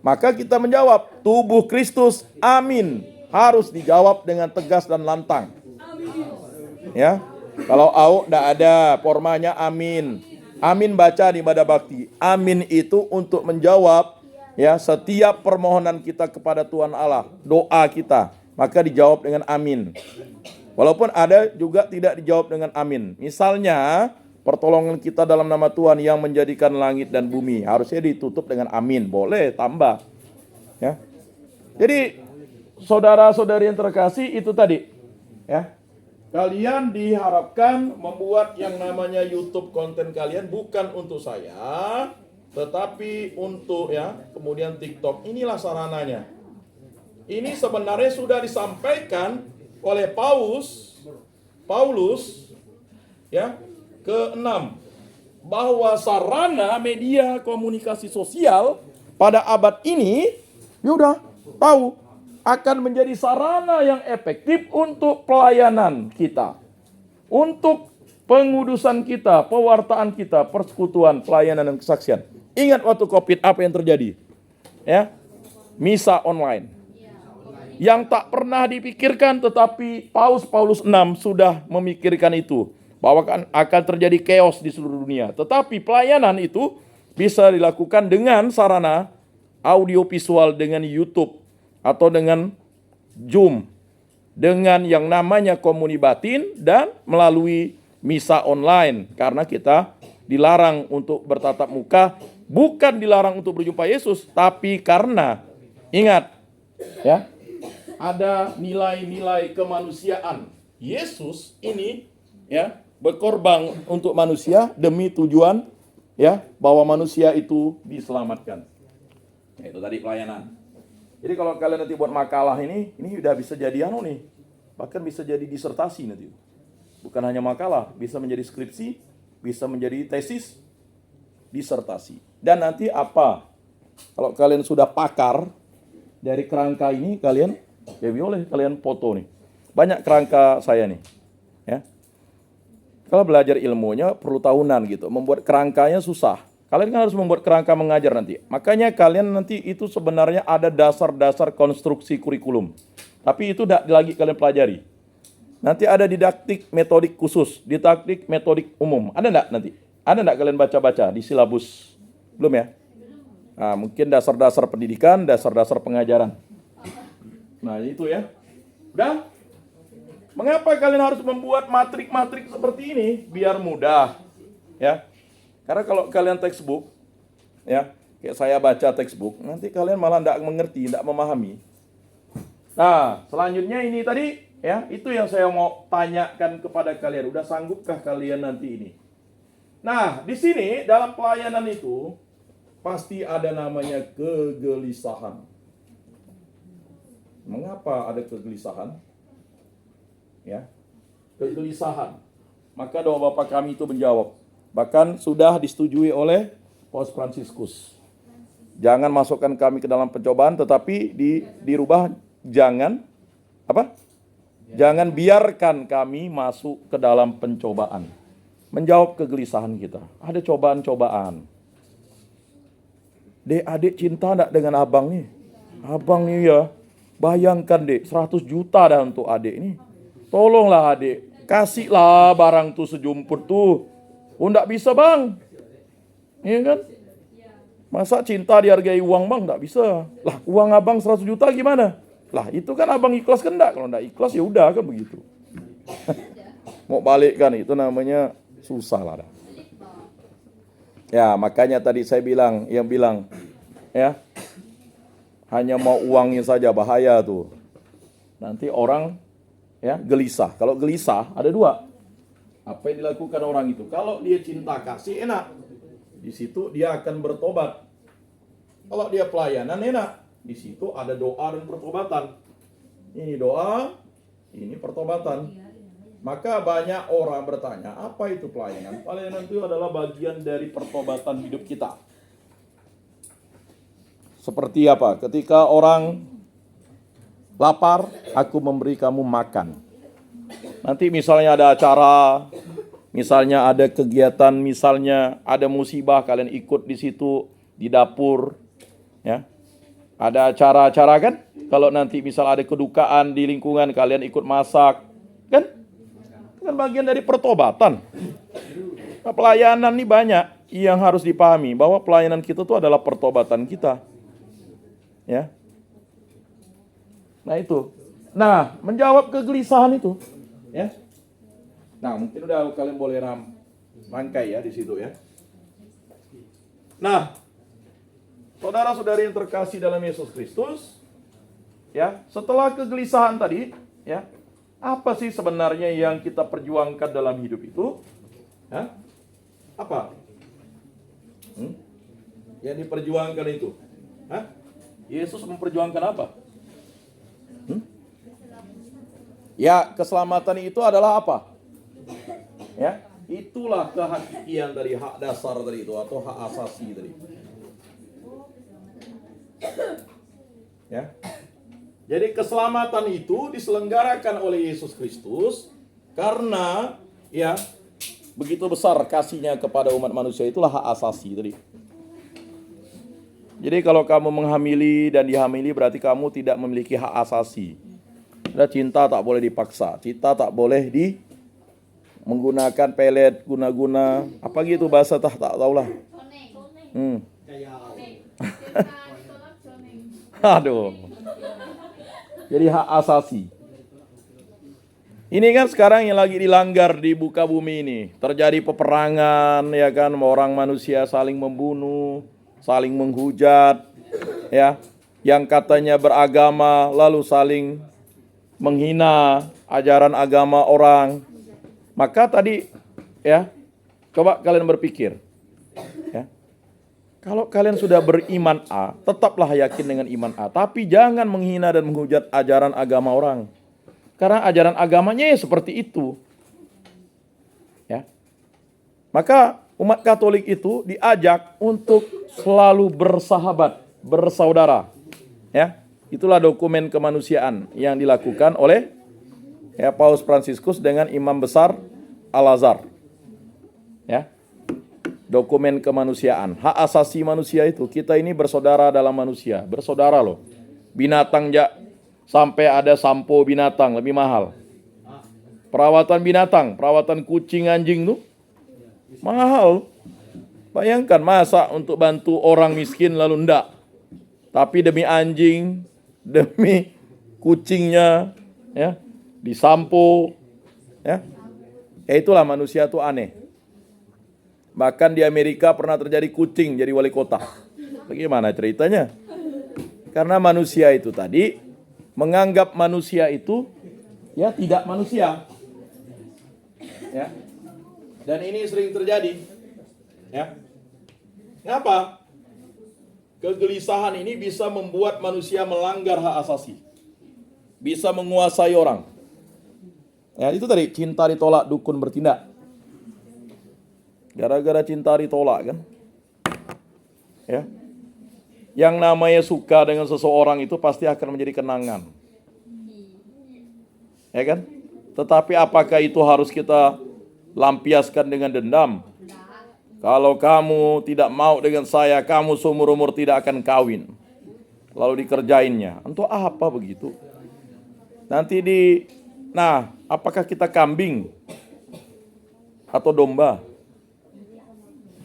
Maka kita menjawab, tubuh Kristus, amin. Harus dijawab dengan tegas dan lantang. Ya, kalau au tidak ada formanya amin. Amin baca di ibadah bakti. Amin itu untuk menjawab ya setiap permohonan kita kepada Tuhan Allah, doa kita, maka dijawab dengan amin. Walaupun ada juga tidak dijawab dengan amin. Misalnya pertolongan kita dalam nama Tuhan yang menjadikan langit dan bumi, harusnya ditutup dengan amin. Boleh tambah. Ya. Jadi saudara-saudari yang terkasih itu tadi, ya. Kalian diharapkan membuat yang namanya YouTube konten kalian bukan untuk saya, tetapi untuk kemudian TikTok. Inilah sarananya. Ini sebenarnya sudah disampaikan oleh Paulus ke-6 bahwa sarana media komunikasi sosial pada abad ini tahu akan menjadi sarana yang efektif untuk pelayanan kita, untuk pengudusan kita, pewartaan kita, persekutuan, pelayanan dan kesaksian. Ingat waktu Covid apa yang terjadi? Misa online. Yang tak pernah dipikirkan, tetapi Paulus 6 sudah memikirkan itu, bahwa akan terjadi chaos di seluruh dunia. Tetapi pelayanan itu bisa dilakukan dengan sarana audiovisual, dengan YouTube atau dengan Zoom, dengan yang namanya komuni batin, dan melalui misa online. Karena kita dilarang untuk bertatap muka, bukan dilarang untuk berjumpa Yesus, tapi karena ingat ada nilai-nilai kemanusiaan. Yesus ini berkorban untuk manusia demi tujuan bahwa manusia itu diselamatkan. Itu tadi pelayanan. Jadi kalau kalian nanti buat makalah ini udah bisa jadi bahkan bisa jadi disertasi nanti. Bukan hanya makalah, bisa menjadi skripsi, bisa menjadi tesis, disertasi. Dan nanti apa? Kalau kalian sudah pakar dari kerangka ini, kalian boleh kalian foto nih. Banyak kerangka saya nih. Kalau belajar ilmunya perlu tahunan gitu. Membuat kerangkanya susah. Kalian kan harus membuat kerangka mengajar nanti. Makanya kalian nanti itu sebenarnya ada dasar-dasar konstruksi kurikulum. Tapi itu tidak lagi kalian pelajari. Nanti ada didaktik metodik khusus, didaktik metodik umum. Ada enggak nanti? Ada enggak kalian baca-baca di silabus? Belum ya? Nah, mungkin dasar-dasar pendidikan, dasar-dasar pengajaran. Nah, itu ya. Udah? Mengapa kalian harus membuat matrik-matrik seperti ini? Biar mudah. Karena kalau kalian textbook, kayak saya baca textbook, nanti kalian malah tidak mengerti, tidak memahami. Nah, selanjutnya ini tadi, itu yang saya mau tanyakan kepada kalian. Udah sanggupkah kalian nanti ini? Nah, di sini dalam pelayanan itu pasti ada namanya kegelisahan. Mengapa ada kegelisahan? Kegelisahan. Maka doa Bapa kami itu menjawab. Bahkan sudah disetujui oleh Paus Fransiskus. Jangan masukkan kami ke dalam pencobaan, tetapi dirubah jangan biarkan kami masuk ke dalam pencobaan. Menjawab kegelisahan kita. Ada cobaan-cobaan. Dek, adik cinta enggak dengan abang nih? Abang nih bayangkan dek, 100 juta dah untuk adik nih. Tolonglah adik, kasihlah barang tuh sejumput tuh. Oh, enggak bisa bang. Iya kan? Masa cinta dihargai uang bang? Enggak bisa. Lah, uang abang 100 juta gimana? Lah, itu kan abang ikhlas kan enggak? Kalau enggak ikhlas ya udah kan begitu. Mau balik kan, itu namanya susah lah. Ya, makanya tadi saya bilang, hanya mau uangnya saja bahaya tuh. Nanti orang gelisah. Kalau gelisah ada dua. Apa yang dilakukan orang itu? Kalau dia cinta kasih enak, di situ dia akan bertobat. Kalau dia pelayanan enak, di situ ada doa dan pertobatan. Ini doa, ini pertobatan. Maka banyak orang bertanya, apa itu pelayanan? Pelayanan itu adalah bagian dari pertobatan hidup kita. Seperti apa? Ketika orang lapar, aku memberi kamu makan. Nanti misalnya ada acara, misalnya ada kegiatan, misalnya ada musibah, kalian ikut di situ, di dapur. Ada acara-acara kan? Kalau nanti misal ada kedukaan di lingkungan, kalian ikut masak. Kan? Itu kan bagian dari pertobatan. Nah, pelayanan ini banyak yang harus dipahami, bahwa pelayanan kita itu adalah pertobatan kita. Nah itu. Nah, menjawab kegelisahan itu. Nah, mungkin udah kalian boleh rangkai di situ ya. Nah, saudara-saudari yang terkasih dalam Yesus Kristus, setelah kegelisahan tadi, Apa sih sebenarnya yang kita perjuangkan dalam hidup itu? Hah? Apa? Yang diperjuangkan itu? Hah? Yesus memperjuangkan apa? Ya, keselamatan itu adalah apa? Ya, itulah kehakikian dari hak dasar tadi itu atau hak asasi tadi. Ya. Jadi keselamatan itu diselenggarakan oleh Yesus Kristus karena ya begitu besar kasihnya kepada umat manusia, itulah hak asasi tadi. Jadi kalau kamu menghamili dan dihamili berarti kamu tidak memiliki hak asasi. Dan cinta tak boleh dipaksa, cinta tak boleh menggunakan pelet, guna-guna, apa gitu bahasa tak tahulah. Aduh. Jadi hak asasi. Ini kan sekarang yang lagi dilanggar di muka bumi ini. Terjadi peperangan, ya kan, orang manusia saling membunuh, saling menghujat, ya. Yang katanya beragama lalu saling menghina ajaran agama orang. Maka tadi ya, coba kalian berpikir ya. Kalau kalian sudah beriman A, tetaplah yakin dengan iman A, tapi jangan menghina dan menghujat ajaran agama orang. Karena ajaran agamanya ya seperti itu. Ya. Maka umat Katolik itu diajak untuk selalu bersahabat, bersaudara. Ya. Itulah dokumen kemanusiaan yang dilakukan oleh Paus Fransiskus dengan Imam Besar Al-Azhar. Ya. Dokumen kemanusiaan, hak asasi manusia itu, kita ini bersaudara dalam manusia, bersaudara loh. Binatang sampai ada sampo binatang lebih mahal. Perawatan binatang, perawatan kucing anjing tuh mahal. Bayangkan masa untuk bantu orang miskin lalu enggak. Tapi demi anjing, demi kucingnya, ya, disampo, ya. Itulah manusia tuh aneh. Bahkan di Amerika pernah terjadi kucing jadi wali kota. Bagaimana ceritanya? Karena manusia itu tadi menganggap manusia itu ya tidak manusia. Ya. Dan ini sering terjadi. Ya. Kenapa? Kegelisahan ini bisa membuat manusia melanggar hak asasi. Bisa menguasai orang. Ya, itu tadi cinta ditolak, dukun bertindak. Gara-gara cinta ditolak kan. Ya. Yang namanya suka dengan seseorang itu pasti akan menjadi kenangan. Ya kan? Tetapi apakah itu harus kita lampiaskan dengan dendam? Kalau kamu tidak mau dengan saya, kamu seumur-umur tidak akan kawin. Lalu dikerjainnya. Untuk apa begitu? Nanti apakah kita kambing atau domba?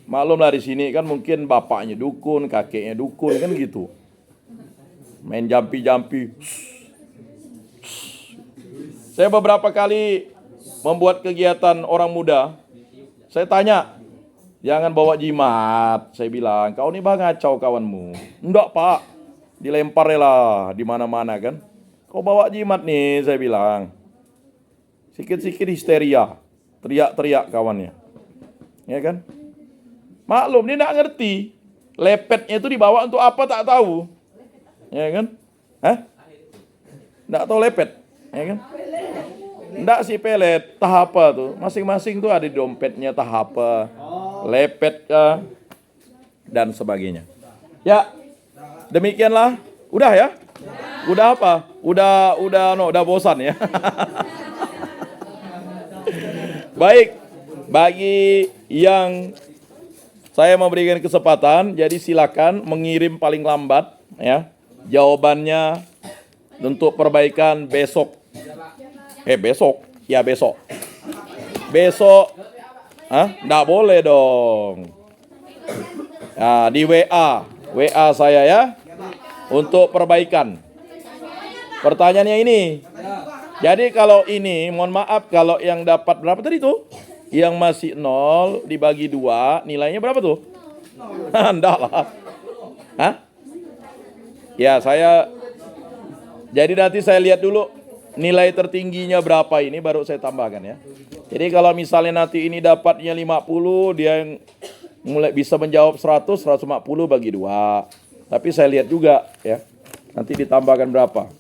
Maklumlah di sini kan mungkin bapaknya dukun, kakeknya dukun kan gitu. Main jampi-jampi. Saya beberapa kali membuat kegiatan orang muda. Saya tanya, jangan bawa jimat. Saya bilang, kau ini ngacau kawanmu. Enggak pak, dilempar lah di mana-mana kan. Kau bawa jimat nih, saya bilang. Sikit-sikit histeria, teriak-teriak kawannya. Ya kan? Maklum, dia enggak ngerti. Lepetnya itu dibawa untuk apa tak tahu. Ya kan? Enggak tahu lepet. Ya kan? Enggak sih pelet, tahapa tuh. Masing-masing tuh ada di dompetnya tahapa, lepet dan sebagainya. Ya, demikianlah. Udah ya? Udah apa? Udah bosan ya. Baik, bagi yang saya memberikan kesempatan, jadi silakan mengirim paling lambat ya jawabannya untuk perbaikan besok. Besok. Nggak boleh dong. Nah, di WA saya ya untuk perbaikan. Pertanyaannya ini. Jadi kalau ini, mohon maaf kalau yang dapat berapa tadi tuh? Yang masih 0 dibagi 2, nilainya berapa tuh? Enggak lah. Ya, jadi nanti saya lihat dulu nilai tertingginya berapa ini baru saya tambahkan ya. Jadi kalau misalnya nanti ini dapatnya 50, dia yang mulai bisa menjawab 100, 150 bagi 2. Tapi saya lihat juga ya, nanti ditambahkan berapa.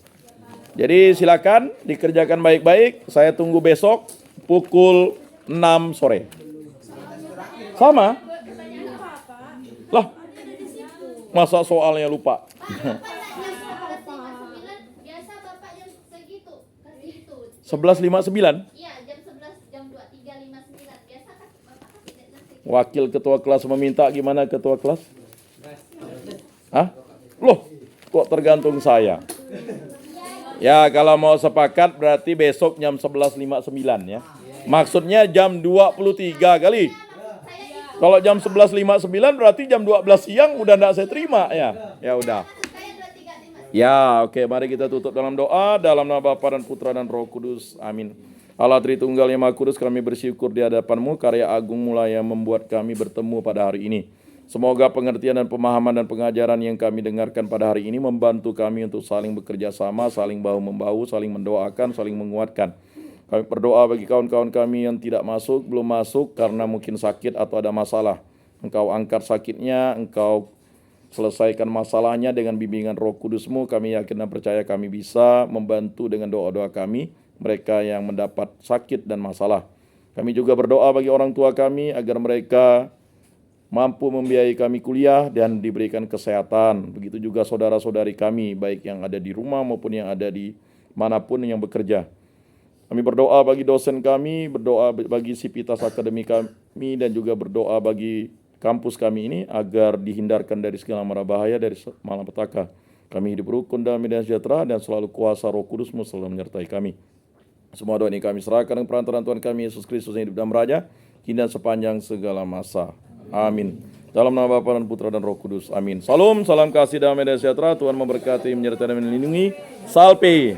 Jadi silakan dikerjakan baik-baik. Saya tunggu besok pukul 6 sore. Sama? Lah, masa soalnya lupa? Biasa Bapak jam segitu, kasih itu. 11.59. Iya, jam 11, jam 23.59. Biasa kan Bapak kasih nanti. Wakil ketua kelas meminta, gimana ketua kelas? Hah? Loh, kok tergantung saya? Ya, kalau mau sepakat berarti besok jam 11.59 ya. Maksudnya jam 23 kali. Kalau jam 11.59 berarti jam 12 siang udah enggak saya terima ya. Ya udah. Ya, oke, mari kita tutup dalam doa dalam nama Bapa dan Putra dan Roh Kudus. Amin. Allah Tritunggal yang Maha Kudus, kami bersyukur di hadapan-Mu karya agung-Mu yang membuat kami bertemu pada hari ini. Semoga pengertian dan pemahaman dan pengajaran yang kami dengarkan pada hari ini membantu kami untuk saling bekerja sama, saling bahu-membahu, saling mendoakan, saling menguatkan. Kami berdoa bagi kawan-kawan kami yang tidak masuk, belum masuk karena mungkin sakit atau ada masalah. Engkau angkat sakitnya, Engkau selesaikan masalahnya dengan bimbingan Roh Kudus-Mu. Kami yakin dan percaya kami bisa membantu dengan doa-doa kami, mereka yang mendapat sakit dan masalah. Kami juga berdoa bagi orang tua kami agar mereka mampu membiayai kami kuliah dan diberikan kesehatan. Begitu juga saudara-saudari kami, baik yang ada di rumah maupun yang ada di manapun yang bekerja. Kami berdoa bagi dosen kami, berdoa bagi sivitas akademik kami, dan juga berdoa bagi kampus kami ini agar dihindarkan dari segala mara bahaya, dari malapetaka. Kami hidup rukun, damai dan sejahtera, dan selalu kuasa Roh Kudus-Mu selalu menyertai kami. Semua doa ini kami serahkan dengan perantaraan Tuhan kami Yesus Kristus yang hidup dan beraja, kini dan sepanjang segala masa. Amin. Dalam nama Bapa dan Putra dan Roh Kudus. Amin. Salam, salam kasih, damai dan sejahtera. Tuhan memberkati, menyertai dan melindungi. Salpe.